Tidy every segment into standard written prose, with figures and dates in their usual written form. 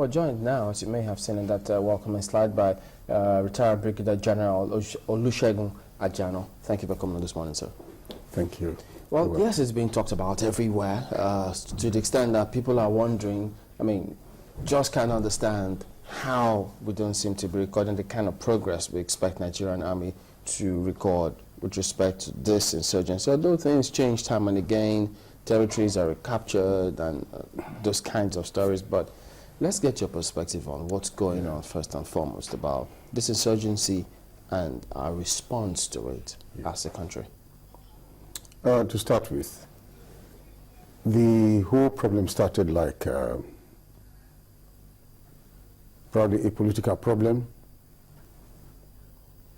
Well, joined now, as you may have seen in that welcoming slide, by retired Brigadier-General Olusegun Ajano. Thank you for coming this morning, sir. Thank you. Well, yes, it's being talked about everywhere to the extent that people are wondering, I mean, just can't understand how we don't seem to be recording the kind of progress we expect Nigerian Army to record with respect to this insurgency. Although things change time and again, territories are recaptured and those kinds of stories, but let's get your perspective on what's going on first and foremost about this insurgency and our response to it as a country. To start with, the whole problem started like probably a political problem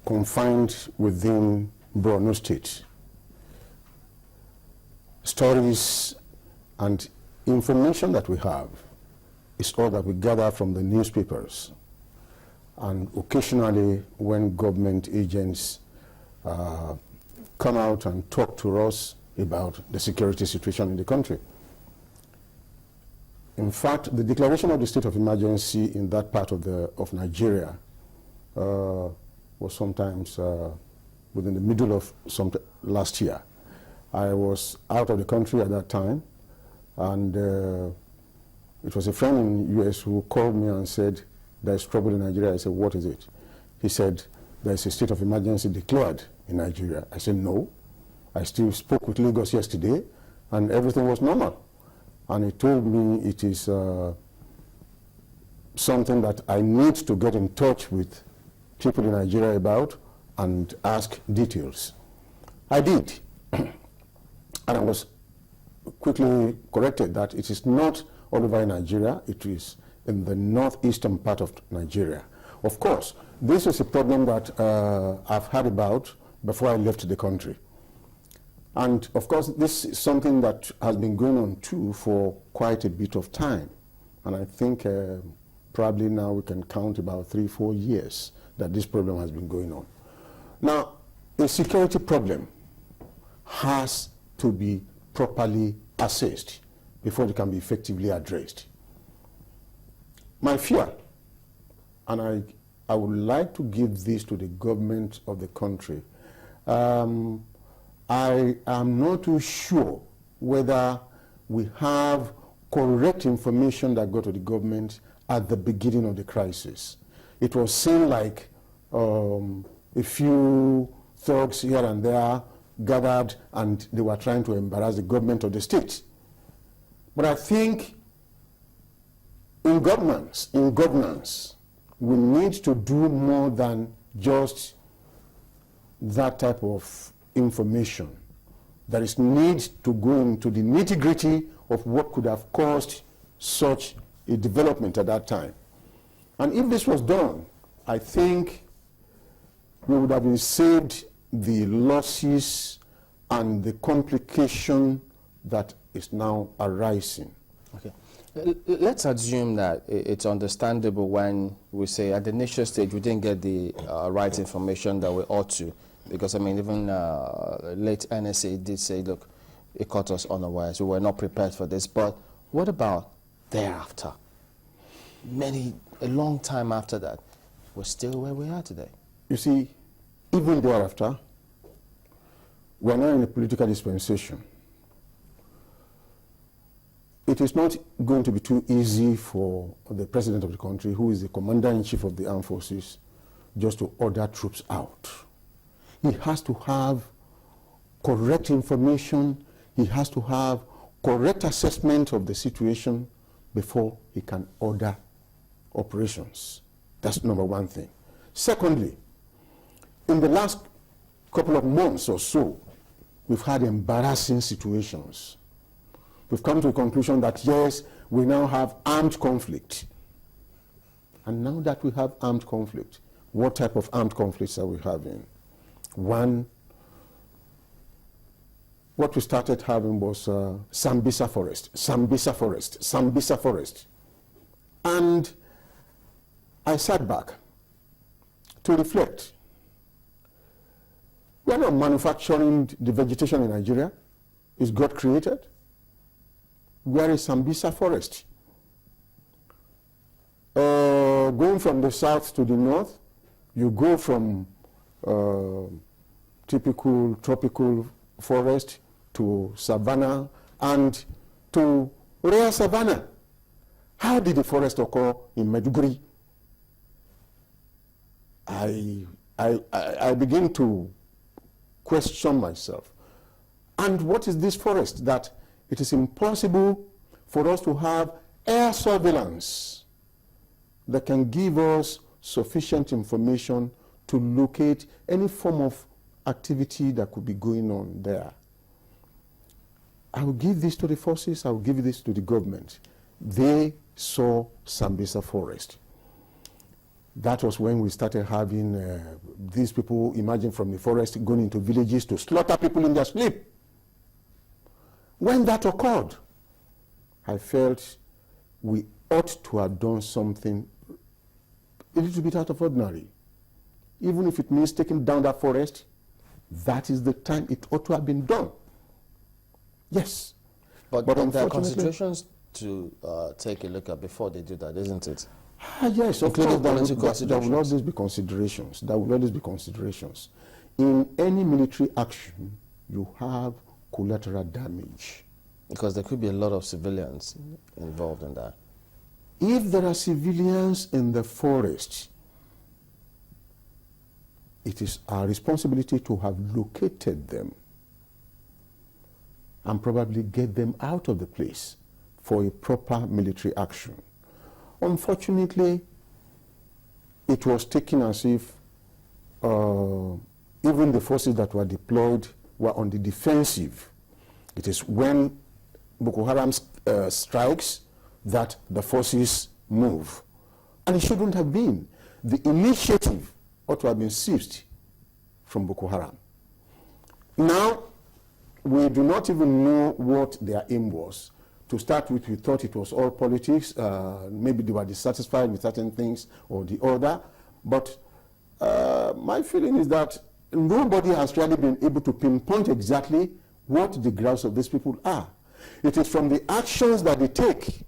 confined within Borno State. Stories and information that we have is all that we gather from the newspapers, and occasionally when government agents come out and talk to us about the security situation in the country. In fact, the declaration of the state of emergency in that part of Nigeria was sometimes within the middle of last year. I was out of the country at that time, and it was a friend in the US who called me and said, "There's trouble in Nigeria." I said, "What is it?" He said, "There's a state of emergency declared in Nigeria." I said, "No." I still spoke with Lagos yesterday, and everything was normal. And he told me it is something that I need to get in touch with people in Nigeria about and ask details. I did. And I was quickly corrected that it is not all over Nigeria, it is in the northeastern part of Nigeria. Of course, this is a problem that I've heard about before I left the country. And of course, this is something that has been going on too for quite a bit of time. And I think probably now we can count about 3-4 years that this problem has been going on. Now, a security problem has to be properly assessed before it can be effectively addressed. My fear, and I would like to give this to the government of the country, I am not too sure whether we have correct information that got to the government at the beginning of the crisis. It was seen like a few thugs here and there gathered and they were trying to embarrass the government of the state. But I think in governance, we need to do more than just that type of information. There is need to go into the nitty-gritty of what could have caused such a development at that time. And if this was done, I think we would have been saved the losses and the complication that is now arising. Okay. Let's assume that it's understandable when we say at the initial stage we didn't get the right information that we ought to, because I mean even late NSA did say, look, it caught us unawares, we were not prepared for this. But what about thereafter? A long time after that, we're still where we are today. You see, even thereafter, we're now in a political dispensation. It is not going to be too easy for the president of the country, who is the commander-in-chief of the armed forces, just to order troops out. He has to have correct information, he has to have correct assessment of the situation before he can order operations. That's number one thing. Secondly, in the last couple of months or so, we've had embarrassing situations. We've come to a conclusion that yes, we now have armed conflict. And now that we have armed conflict, what type of armed conflicts are we having? One, what we started having was Sambisa forest. And I sat back to reflect. We are not manufacturing the vegetation in Nigeria. Is God created? Where is Sambisa forest? going from the south to the north. You go from typical tropical forest to savanna and to rare savanna. How did the forest occur in Maiduguri? I begin to question myself. And what is this forest that it is impossible for us to have air surveillance that can give us sufficient information to locate any form of activity that could be going on there? I will give this to the forces, I will give this to the government. They saw Sambisa forest. That was when we started having these people emerging from the forest, going into villages to slaughter people in their sleep. When that occurred, I felt we ought to have done something a little bit out of ordinary. Even if it means taking down that forest, that is the time it ought to have been done. Yes. But there are considerations to take a look at before they do that, isn't it? Yes, of course, there will always be considerations. There will always be considerations. In any military action, you have collateral damage. Because there could be a lot of civilians involved in that. If there are civilians in the forest, it is our responsibility to have located them and probably get them out of the place for a proper military action. Unfortunately, it was taken as if even the forces that were deployed were on the defensive. It is when Boko Haram strikes that the forces move. And it shouldn't have been. The initiative ought to have been seized from Boko Haram. Now, we do not even know what their aim was. To start with, we thought it was all politics. Maybe they were dissatisfied with certain things or the other. But my feeling is that nobody has really been able to pinpoint exactly what the grounds of these people are. It is from the actions that they take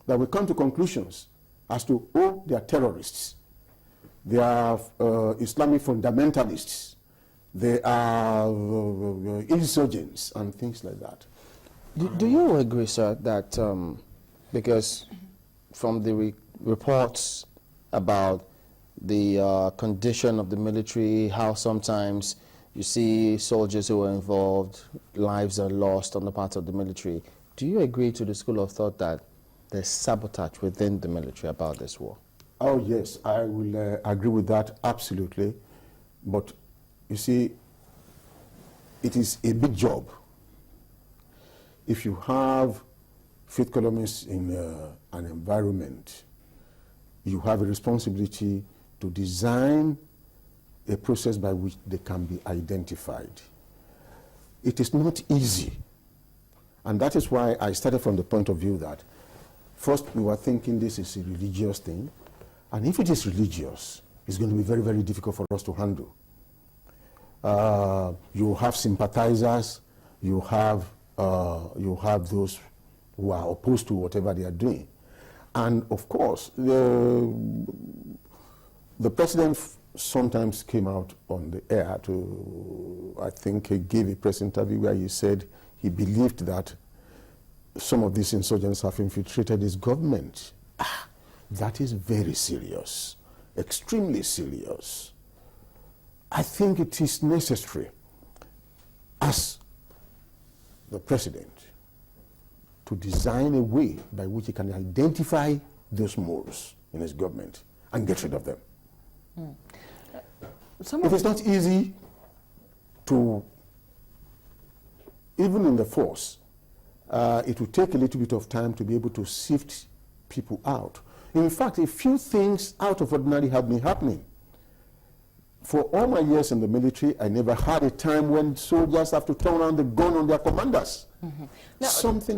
that we come to conclusions as to, oh, they are terrorists. They are Islamic fundamentalists. They are insurgents and things like that. Do you agree, sir, that because from the reports about the condition of the military, how sometimes you see soldiers who are involved, lives are lost on the part of the military, do you agree to the school of thought that there's sabotage within the military about this war? Oh, yes, I will agree with that, absolutely. But you see, it is a big job. If you have faith columnists in an environment, you have a responsibility to design a process by which they can be identified. It is not easy. And that is why I started from the point of view that first we were thinking this is a religious thing. And if it is religious, it's going to be very, very difficult for us to handle. You have sympathizers, you have those who are opposed to whatever they are doing. And of course, the president sometimes came out on the air to, I think he gave a press interview where he said he believed that some of these insurgents have infiltrated his government. That is very serious, extremely serious. I think it is necessary as the president to design a way by which he can identify those moles in his government and get rid of them. It is not easy to, even in the force, it will take a little bit of time to be able to sift people out. In fact, a few things out of ordinary have been happening. For all my years in the military, I never had a time when soldiers have to turn on the gun on their commanders. Something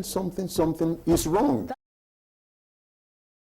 is wrong.